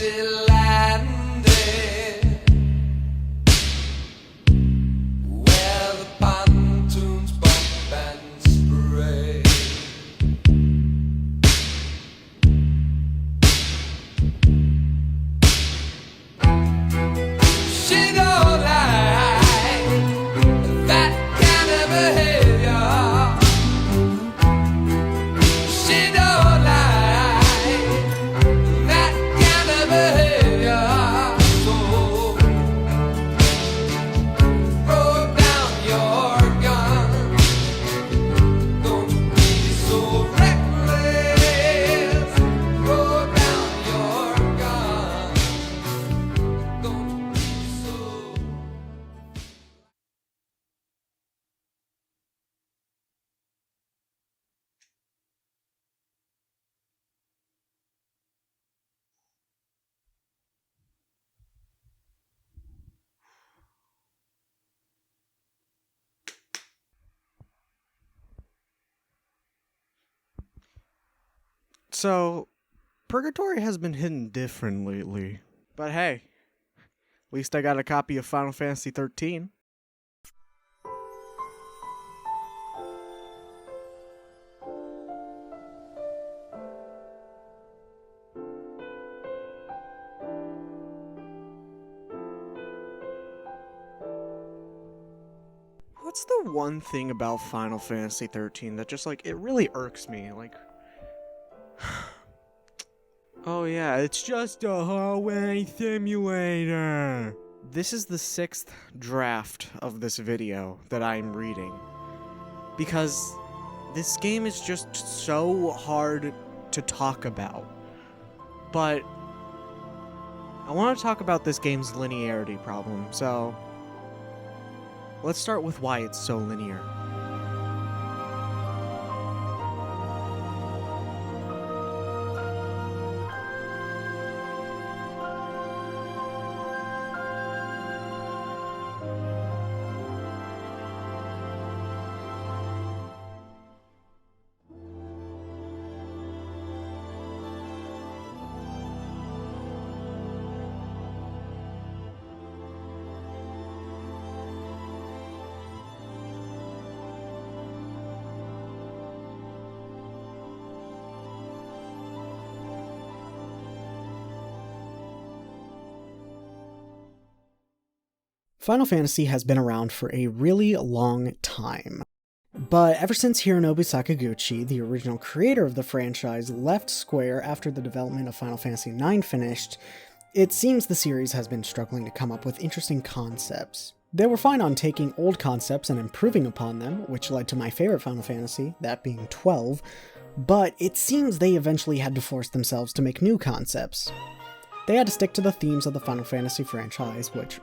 she landed where the pontoons bump and spray. She don't like that kind of behavior. She don't like that kind of behavior. So throw down your gun. Don't be so reckless. Throw down your gun. Don't be so. So, Purgatory has been hidden different lately. But hey, at least I got a copy of Final Fantasy 13. What's the one thing about Final Fantasy 13 that just, it really irks me? Oh yeah, it's just a hallway simulator. This is the 6th draft of this video that I'm reading. Because this game is just so hard to talk about. But I want to talk about this game's linearity problem, so let's start with why it's so linear. Final Fantasy has been around for a really long time. But ever since Hironobu Sakaguchi, the original creator of the franchise, left Square after the development of Final Fantasy IX finished, it seems the series has been struggling to come up with interesting concepts. They were fine on taking old concepts and improving upon them, which led to my favorite Final Fantasy, that being 12, but it seems they eventually had to force themselves to make new concepts. They had to stick to the themes of the Final Fantasy franchise, which...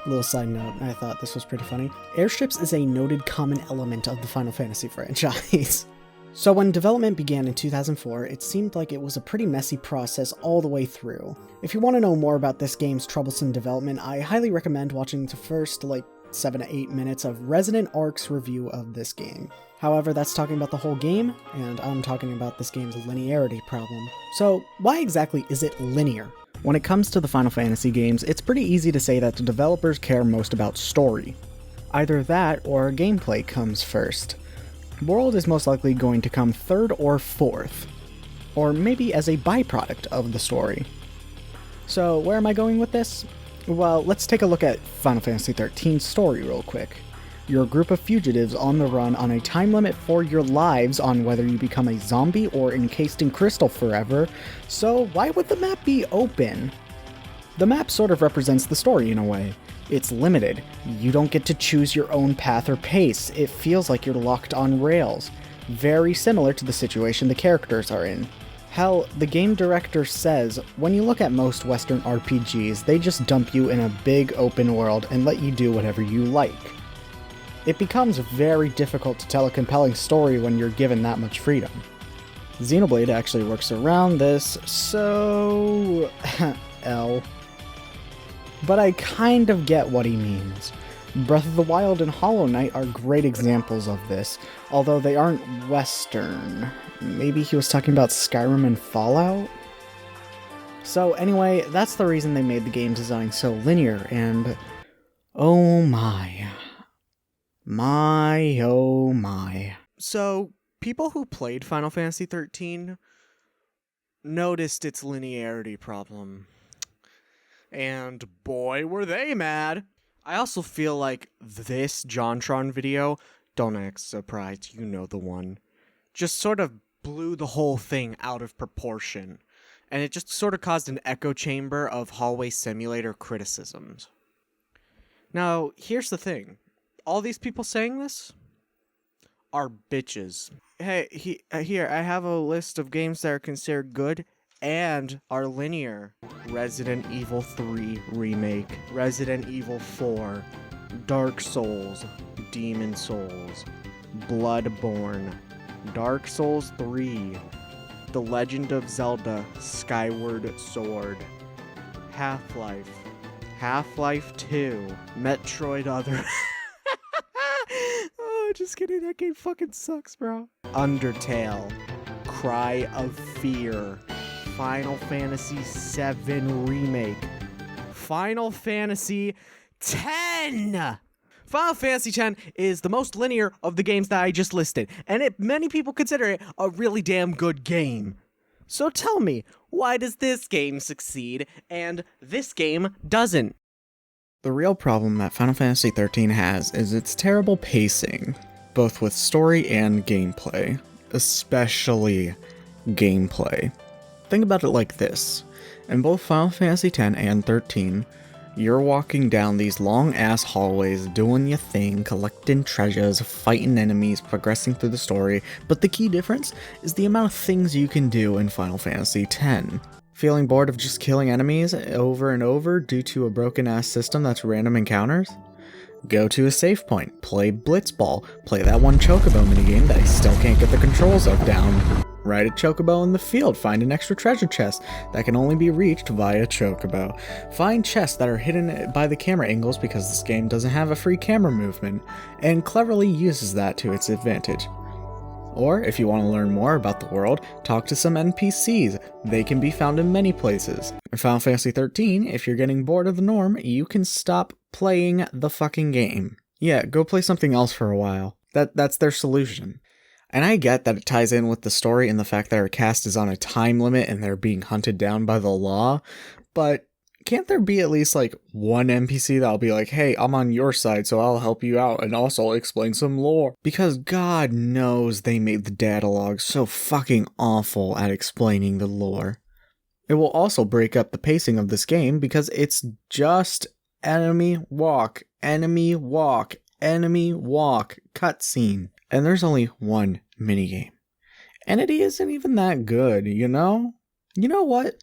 Little side note, I thought this was pretty funny. Airships is a noted common element of the Final Fantasy franchise. So when development began in 2004, it seemed like it was a pretty messy process all the way through. If you want to know more about this game's troublesome development, I highly recommend watching the first, 7 to 8 minutes of Resident Arc's review of this game. However, that's talking about the whole game, and I'm talking about this game's linearity problem. So, why exactly is it linear? When it comes to the Final Fantasy games, it's pretty easy to say that the developers care most about story. Either that, or gameplay comes first. World is most likely going to come third or fourth, or maybe as a byproduct of the story. So, where am I going with this? Well, let's take a look at Final Fantasy XIII's story real quick. You're a group of fugitives on the run on a time limit for your lives on whether you become a zombie or encased in crystal forever, so why would the map be open? The map sort of represents the story in a way. It's limited. You don't get to choose your own path or pace. It feels like you're locked on rails. Very similar to the situation the characters are in. Hell, the game director says, when you look at most Western RPGs, they just dump you in a big open world and let you do whatever you like. It becomes very difficult to tell a compelling story when you're given that much freedom. Xenoblade actually works around this, so... L. But I kind of get what he means. Breath of the Wild and Hollow Knight are great examples of this, although they aren't Western. Maybe he was talking about Skyrim and Fallout? So anyway, that's the reason they made the game design so linear, and oh my. Oh my. So, people who played Final Fantasy XIII noticed its linearity problem. And boy, were they mad! I also feel like this JonTron video, don't act surprised, you know the one, just sort of blew the whole thing out of proportion. And it just sort of caused an echo chamber of Hallway Simulator criticisms. Now, here's the thing. All these people saying this are bitches. Hey, here, I have a list of games that are considered good and are linear. Resident Evil 3 Remake, Resident Evil 4, Dark Souls, Demon Souls, Bloodborne, Dark Souls 3, The Legend of Zelda Skyward Sword, Half-Life, Half-Life 2, Metroid Other... Oh, just kidding, that game fucking sucks, bro. Undertale, Cry of Fear, Final Fantasy VII Remake, Final Fantasy X! Final Fantasy X is the most linear of the games that I just listed, and many people consider it a really damn good game. So tell me, why does this game succeed, and this game doesn't? The real problem that Final Fantasy XIII has is its terrible pacing, both with story and gameplay, especially gameplay. Think about it like this. In both Final Fantasy X and XIII, you're walking down these long-ass hallways, doing your thing, collecting treasures, fighting enemies, progressing through the story, but the key difference is the amount of things you can do in Final Fantasy X. Feeling bored of just killing enemies over and over due to a broken-ass system that's random encounters? Go to a save point, play Blitzball, play that one Chocobo minigame that I still can't get the controls of down. Ride a Chocobo in the field, find an extra treasure chest that can only be reached via Chocobo. Find chests that are hidden by the camera angles because this game doesn't have a free camera movement, and cleverly uses that to its advantage. Or, if you want to learn more about the world, talk to some NPCs. They can be found in many places. In Final Fantasy XIII, if you're getting bored of the norm, you can stop playing the fucking game. Yeah, go play something else for a while. That's their solution. And I get that it ties in with the story and the fact that our cast is on a time limit and they're being hunted down by the law, but can't there be at least like one NPC that'll be like, hey, I'm on your side, so I'll help you out and also explain some lore? Because God knows they made the data log so fucking awful at explaining the lore. It will also break up the pacing of this game because it's just enemy walk, enemy walk, enemy walk, cutscene. And there's only one minigame. And it isn't even that good, you know? You know what?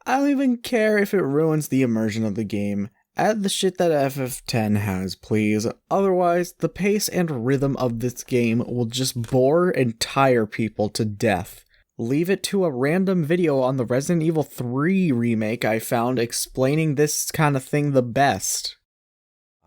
I don't even care if it ruins the immersion of the game. Add the shit that FF10 has, please. Otherwise, the pace and rhythm of this game will just bore and tire people to death. Leave it to a random video on the Resident Evil 3 remake I found explaining this kind of thing the best.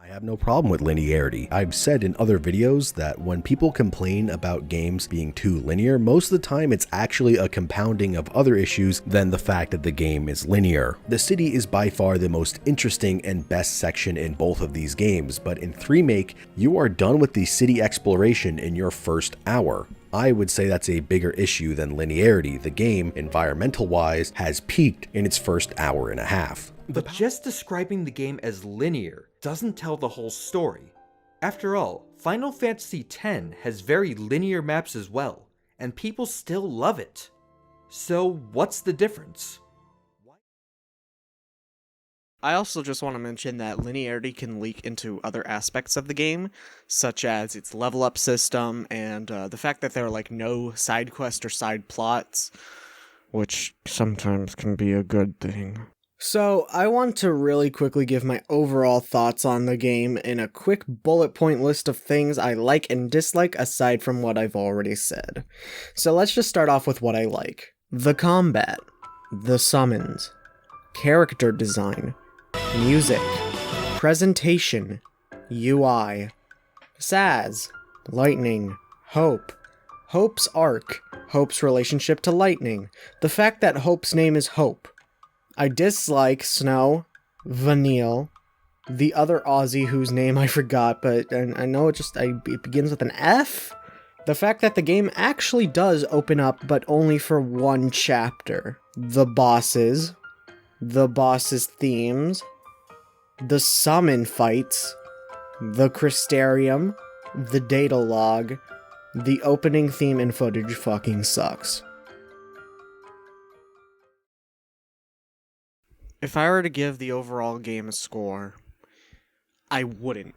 I have no problem with linearity. I've said in other videos that when people complain about games being too linear, most of the time it's actually a compounding of other issues than the fact that the game is linear. The city is by far the most interesting and best section in both of these games, but in 3make, you are done with the city exploration in your first hour. I would say that's a bigger issue than linearity. The game, environmental-wise, has peaked in its first hour and a half. But just describing the game as linear doesn't tell the whole story. After all, Final Fantasy X has very linear maps as well, and people still love it. So what's the difference? I also just want to mention that linearity can leak into other aspects of the game, such as its level up system and the fact that there are like no side quests or side plots, which sometimes can be a good thing. So, I want to really quickly give my overall thoughts on the game in a quick bullet point list of things I like and dislike aside from what I've already said. So let's just start off with what I like. The combat, the summons, character design, music, presentation, UI, Sazh, Lightning, Hope, Hope's arc, Hope's relationship to Lightning, the fact that Hope's name is Hope. I dislike Snow, Vanille, the other Aussie whose name I forgot, but I know it begins with an F. The fact that the game actually does open up, but only for one chapter. The bosses themes, the summon fights, the Crystarium, the data log, the opening theme and footage fucking sucks. If I were to give the overall game a score, I wouldn't.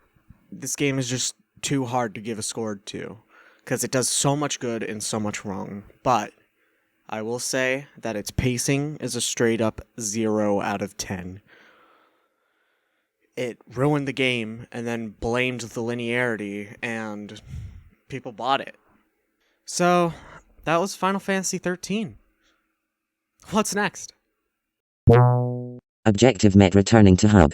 This game is just too hard to give a score to, because it does so much good and so much wrong. But I will say that its pacing is a straight up 0 out of 10. It ruined the game and then blamed the linearity, and people bought it. So, that was Final Fantasy XIII. What's next? Objective met, returning to hub.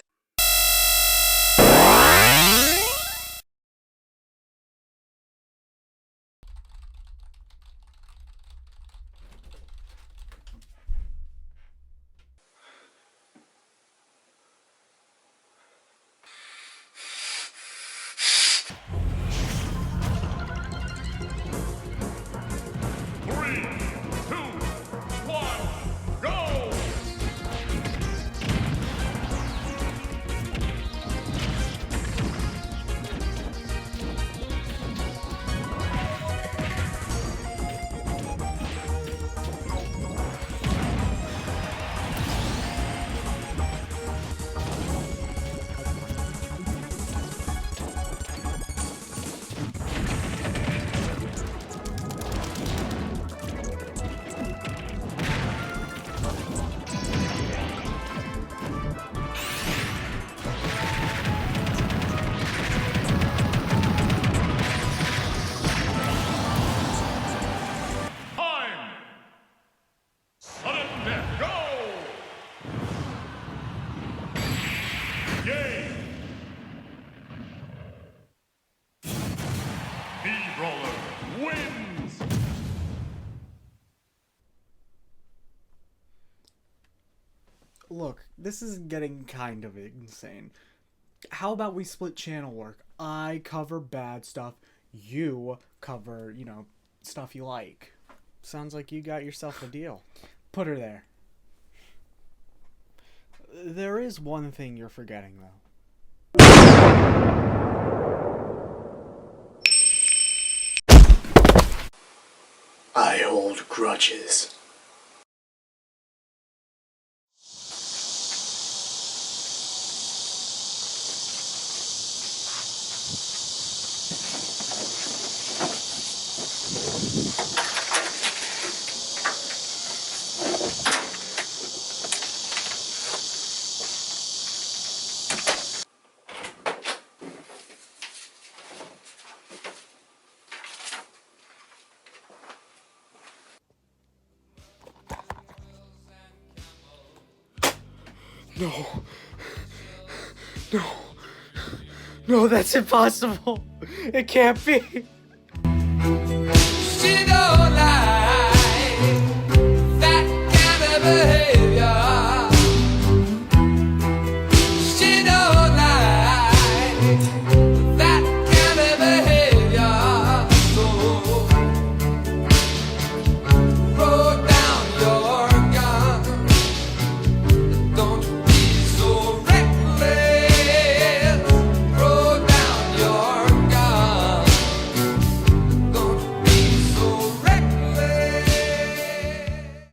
Look, this is getting kind of insane. How about we split channel work? I cover bad stuff, you cover, stuff you like. Sounds like you got yourself a deal. Put her there. There is one thing you're forgetting, though. I hold grudges. No, that's impossible. It can't be.